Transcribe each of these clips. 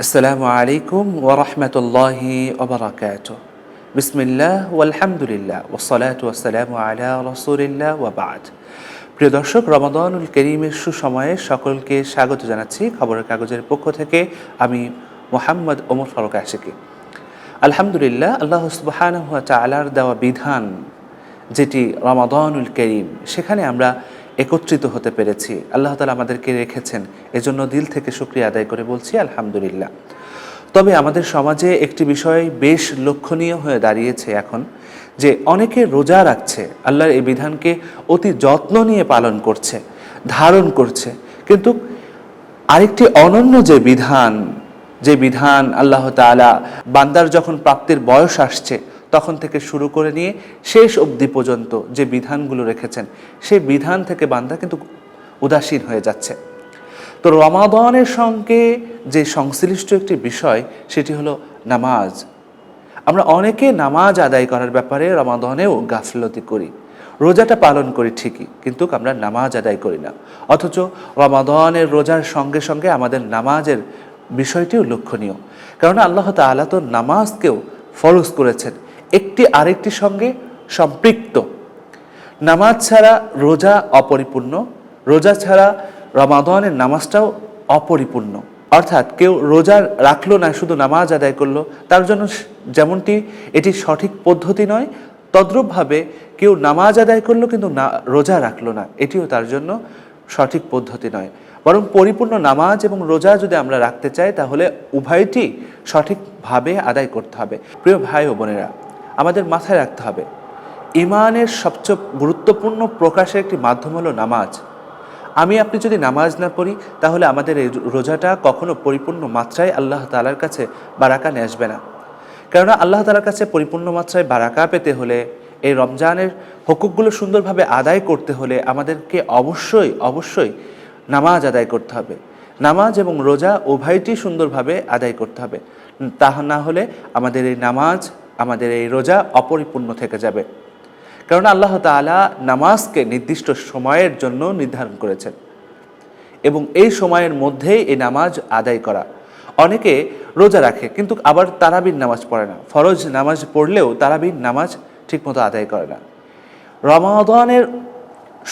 আসসালামু আলাইকুম ওয়া রাহমাতুল্লাহি ওয়া বারাকাতুহু। বিসমিল্লাহ ওয়ালহামদুলিল্লাহ ওয়াসসালাতু ওয়াসসালামু আলা রাসূলিল্লাহ ওয়া বা'দ। প্রিয় দর্শক, রমাদানুল কারীমের সুসময়ে সকলকে স্বাগত জানাচ্ছি খবরের কাগজের পক্ষ থেকে। আমি মোহাম্মদ ওমর ফারুক আশিকি। আলহামদুলিল্লাহ, আল্লাহ সুবহানাহু ওয়া তাআলার দেওয়া বিধান যেটি রমাদানুল কারীম, সেখানে আমরা একত্রিত হতে পেরেছি। আল্লাহ তাআলা আমাদেরকে রেখেছেন, এজন্য দিল থেকে শুকরিয়া আদায় করে বলছি আলহামদুলিল্লাহ। তবে আমাদের সমাজে একটি বিষয় বেশ লক্ষণীয় হয়ে দাঁড়িয়েছে এখন, যে অনেকে রোজা রাখছে, আল্লাহর এই বিধানকে অতি যত্ন নিয়ে পালন করছে, ধারণ করছে, কিন্তু আরেকটি অনন্য যে বিধান আল্লাহ তাআলা বান্দার যখন প্রাপ্তির বয়স আসছে তখন থেকে শুরু করে নিয়ে শেষ অবধি পর্যন্ত যে বিধানগুলো রেখেছেন, সেই বিধান থেকে বান্দা কিন্তু উদাসীন হয়ে যাচ্ছে। তো রমাদানের সঙ্গে যে সংশ্লিষ্ট একটি বিষয়, সেটি হলো নামাজ। আমরা অনেকে নামাজ আদায় করার ব্যাপারে রমাদানেও গাফলতি করি। রোজাটা পালন করি ঠিকই, কিন্তু আমরা নামাজ আদায় করি না। অথচ রমাদানের রোজার সঙ্গে সঙ্গে আমাদের নামাজের বিষয়টিও লক্ষণীয়, কারণ আল্লাহ তাআলা তো নামাজকেও ফরজ করেছেন, একটি আরেকটির সঙ্গে সম্পৃক্ত। নামাজ ছাড়া রোজা অপরিপূর্ণ, রোজা ছাড়া রমাদানের নামাজটাও অপরিপূর্ণ। অর্থাৎ কেউ রোজা রাখলো না, শুধু নামাজ আদায় করলো, তার জন্য যেমনটি এটি সঠিক পদ্ধতি নয়, তদ্রূপভাবে কেউ নামাজ আদায় করলো কিন্তু রোজা রাখলো না, এটিও তার জন্য সঠিক পদ্ধতি নয়। বরং পরিপূর্ণ নামাজ এবং রোজা যদি আমরা রাখতে চাই, তাহলে উভয়টি সঠিকভাবে আদায় করতে হবে। প্রিয় ভাই ও বোনেরা, আমাদের মাথায় রাখতে হবে, ঈমানের সবচেয়ে গুরুত্বপূর্ণ প্রকাশের একটি মাধ্যম হলো নামাজ। আপনি যদি নামাজ না পড়ি, তাহলে আমাদের এই রোজাটা কখনো পরিপূর্ণ মাত্রায় আল্লাহ তাআলার কাছে বারাকা নিয়ে আসবে না। কেননা আল্লাহ তাআলার কাছে পরিপূর্ণ মাত্রায় বারাকা পেতে হলে, এই রমজানের হুকুকগুলো সুন্দরভাবে আদায় করতে হলে আমাদেরকে অবশ্যই নামাজ আদায় করতে হবে। নামাজ এবং রোজা উভয়টি সুন্দরভাবে আদায় করতে হবে, তা না হলে আমাদের এই নামাজ, আমাদের এই রোজা অপরিপূর্ণ থেকে যাবে। কারণ আল্লাহ তাআলা নামাজকে নির্দিষ্ট সময়ের জন্য নির্ধারণ করেছেন এবং এই সময়ের মধ্যেই এই নামাজ আদায় করা। অনেকে রোজা রাখে কিন্তু আবার তারাবির নামাজ পড়ে না, ফরজ নামাজ পড়লেও তারাবির নামাজ ঠিকমতো আদায় করে না। রমাদানের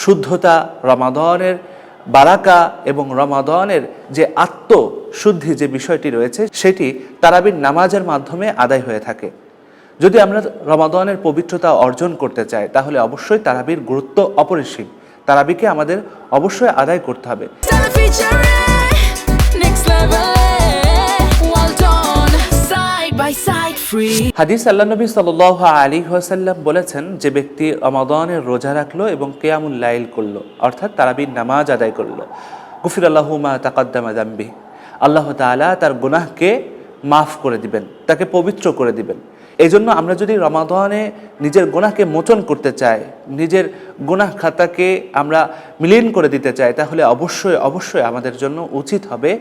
শুদ্ধতা, রমাদানের বারাকা এবং রমাদানের যে আত্মশুদ্ধি যে বিষয়টি রয়েছে, সেটি তারাবির নামাজের মাধ্যমে আদায় হয়ে থাকে। যদি আমরা রমাদানের পবিত্রতা অর্জন করতে চাই, তাহলে অবশ্যই তারাবির গুরুত্ব অপরিসীম। তারাবিকে আমাদের অবশ্যই আদায় করতে হবে। হাদিস আল্লাহ নবী সাল্লাল্লাহু আলাইহি ওয়াসাল্লাম বলেছেন, যে ব্যক্তি রমাদানের রোজা রাখলো এবং কিয়ামুল লাইল করলো, অর্থাৎ তারাবির নামাজ আদায় করলো, গুফিরাল্লাহু মা তাকাদ্দামা যামবি, আল্লাহ তাআলা তার গুনাহকে মাফ করে দিবেন, তাকে পবিত্র করে দিবেন। এই জন্য আমরা যদি রমাদানে নিজের গুনাহকে মোচন করতে চাই, নিজের গুনাহ খাতাকে আমরা মিলিন করে দিতে চাই, তাহলে অবশ্যই আমাদের জন্য উচিত হবে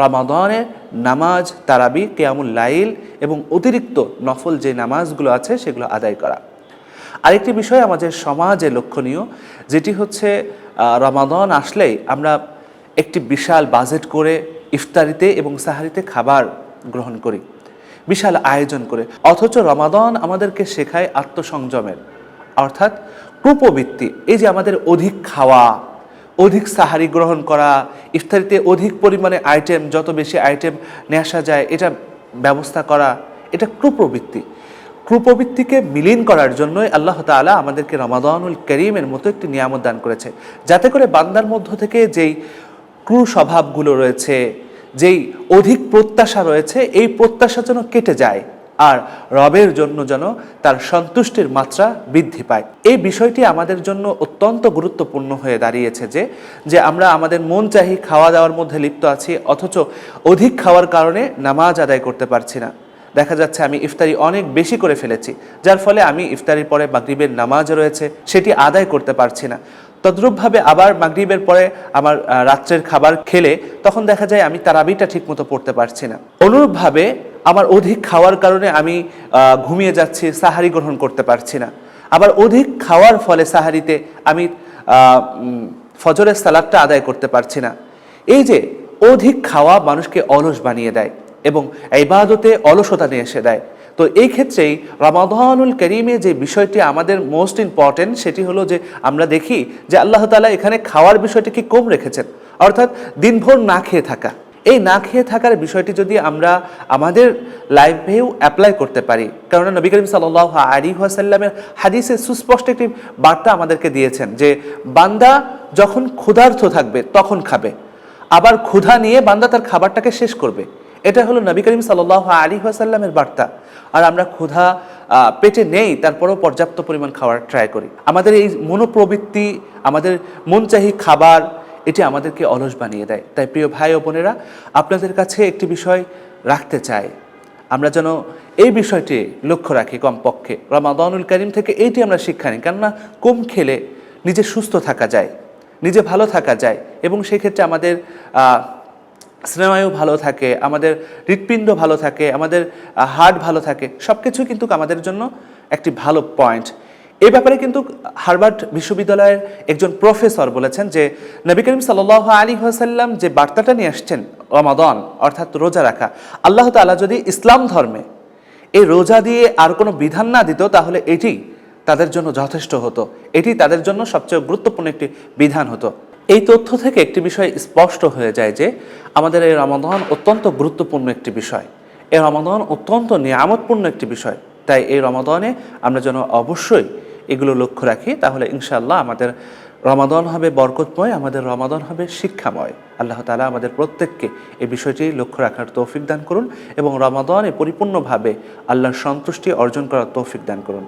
রমাদানের নামাজ, তারাবি, কিয়ামুল লাইল এবং অতিরিক্ত নফল যে নামাজগুলো আছে সেগুলো আদায় করা। আরেকটি বিষয় আমাদের সমাজে লক্ষণীয়, যেটি হচ্ছে রমাদান আসলেই আমরা একটি বিশাল বাজেট করে ইফতারিতে এবং সাহারিতে খাবার গ্রহণ করি, বিশাল আয়োজন করে। অথচ রমাদান আমাদেরকে শেখায় আত্মসংযমের, অর্থাৎ কুপবৃত্তি। এই যে আমাদের অধিক খাওয়া, অধিক সাহারি গ্রহণ করা, ইফতারিতে অধিক পরিমাণে আইটেম, যত বেশি আইটেম নিয়ে আসা যায় এটা ব্যবস্থা করা, এটা কুপ্রবৃত্তিকে মিলিন করার জন্যই আল্লাহ তাআলা আমাদেরকে রমাদানুল কারীমের মতো একটি নিয়ামত দান করেছে, যাতে করে বান্দার মধ্য থেকে যেই কুস্বভাবগুলো রয়েছে, যেই অধিক প্রত্যাশা রয়েছে, এই প্রত্যাশা যেন কেটে যায় আর রবের জন্য যেন তার সন্তুষ্টির মাত্রা বৃদ্ধি পায়। এই বিষয়টি আমাদের জন্য অত্যন্ত গুরুত্বপূর্ণ হয়ে দাঁড়িয়েছে, যে আমরা আমাদের মন চাহি খাওয়া দাওয়ার মধ্যে লিপ্ত আছি, অথচ অধিক খাওয়ার কারণে নামাজ আদায় করতে পারছি না। দেখা যাচ্ছে আমি ইফতারি অনেক বেশি করে ফেলেছি, যার ফলে আমি ইফতারির পরে মাগরিবের নামাজ রয়েছে সেটি আদায় করতে পারছি না। তদ্রূপভাবে আবার মাগরিবের পরে আমার রাত্রের খাবার খেলে তখন দেখা যায় আমি তারাবিটা ঠিকমতো পড়তে পারছি না। অনুরূপভাবে আমার অধিক খাওয়ার কারণে আমি ঘুমিয়ে যাচ্ছি, সাহারি গ্রহণ করতে পারছি না। আবার অধিক খাওয়ার ফলে সাহারিতে আমি ফজরের সালাতটা আদায় করতে পারছি না। এই যে অধিক খাওয়া মানুষকে অলস বানিয়ে দেয় এবং ইবাদতে অলসতা নিয়ে এসে দেয়। তো এই ক্ষেত্রেই রমাদানুল কারীমে যে বিষয়টি আমাদের মোস্ট ইম্পর্টেন্ট সেটি হলো যে আমরা দেখি যে আল্লাহ তাআলা এখানে খাওয়ার বিষয়টিকে কম রেখেছেন, অর্থাৎ দিনভর না খেয়ে থাকা। এই না খেয়ে থাকার বিষয়টি যদি আমরা আমাদের লাইফেও অ্যাপ্লাই করতে পারি, কারণ নবী করিম সাল্লাল্লাহু আলাইহি ওয়াসাল্লামের হাদিসে সুস্পষ্ট একটি বার্তা আমাদেরকে দিয়েছেন যে বান্দা যখন ক্ষুধার্ত থাকবে তখন খাবে, আবার ক্ষুধা নিয়ে বান্দা তার খাবারটাকে শেষ করবে। এটা হলো নবী করিম সাল্লাল্লাহু আলাইহি ওয়াসাল্লামের বার্তা। আর আমরা ক্ষুধা পেটে নেই, তারপরেও পর্যাপ্ত পরিমাণ খাওয়ার ট্রাই করি। আমাদের এই মনোপ্রবৃত্তি, আমাদের মনচাহি খাবার, এটি আমাদেরকে অলস বানিয়ে দেয়। তাই প্রিয় ভাই ও বোনেরা, আপনাদের কাছে একটি বিষয় রাখতে চাই, আমরা যেন এই বিষয়টি লক্ষ্য রাখি। কমপক্ষে রমাদানুল কারীম থেকে এইটি আমরা শিক্ষা নিই, কেননা কম খেলে নিজে সুস্থ থাকা যায়, নিজে ভালো থাকা যায়, এবং সেক্ষেত্রে আমাদের স্নায়ু ভালো থাকে, আমাদের হৃৎপিণ্ড ভালো থাকে, আমাদের হার্ট ভালো থাকে, সব কিছু কিন্তু আমাদের জন্য একটি ভালো পয়েন্ট। এই ব্যাপারে কিন্তু হার্ভার্ড বিশ্ববিদ্যালয়ের একজন প্রফেসর বলেছেন যে নবী করিম সাল্লাল্লাহু আলাইহি ওয়াসাল্লাম যে বার্তাটা নিয়ে আসছেন রমাদান অর্থাৎ রোজা রাখা, আল্লাহ তাআলা যদি ইসলাম ধর্মে এই রোজা দিয়ে আর কোনো বিধান না দিত তাহলে এটি তাদের জন্য যথেষ্ট হতো, এটি তাদের জন্য সবচেয়ে গুরুত্বপূর্ণ একটি বিধান হতো। এই তথ্য থেকে একটি বিষয় স্পষ্ট হয়ে যায় যে আমাদের এই রমাদান অত্যন্ত গুরুত্বপূর্ণ একটি বিষয়, এই রমাদান অত্যন্ত নিয়ামতপূর্ণ একটি বিষয়। তাই এই রমাদানে আমরা যেন অবশ্যই এগুলো লক্ষ্য রাখি, তাহলে ইনশাআল্লাহ আমাদের রমাদান হবে বরকতময়, আমাদের রমাদান হবে শিক্ষাময়। আল্লাহ তাআলা আমাদের প্রত্যেককে এই বিষয়টি লক্ষ্য রাখার তৌফিক দান করুন এবং রমাদানে পরিপূর্ণভাবে আল্লাহর সন্তুষ্টি অর্জন করার তৌফিক দান করুন।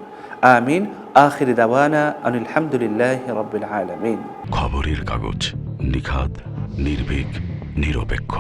আমিন। আখির দাওয়ানা আনিল হামদুলিল্লাহি রাব্বিল আলামিন। খবরের কাগজ, নিখাত, নির্ভীক, নিরপেক্ষ।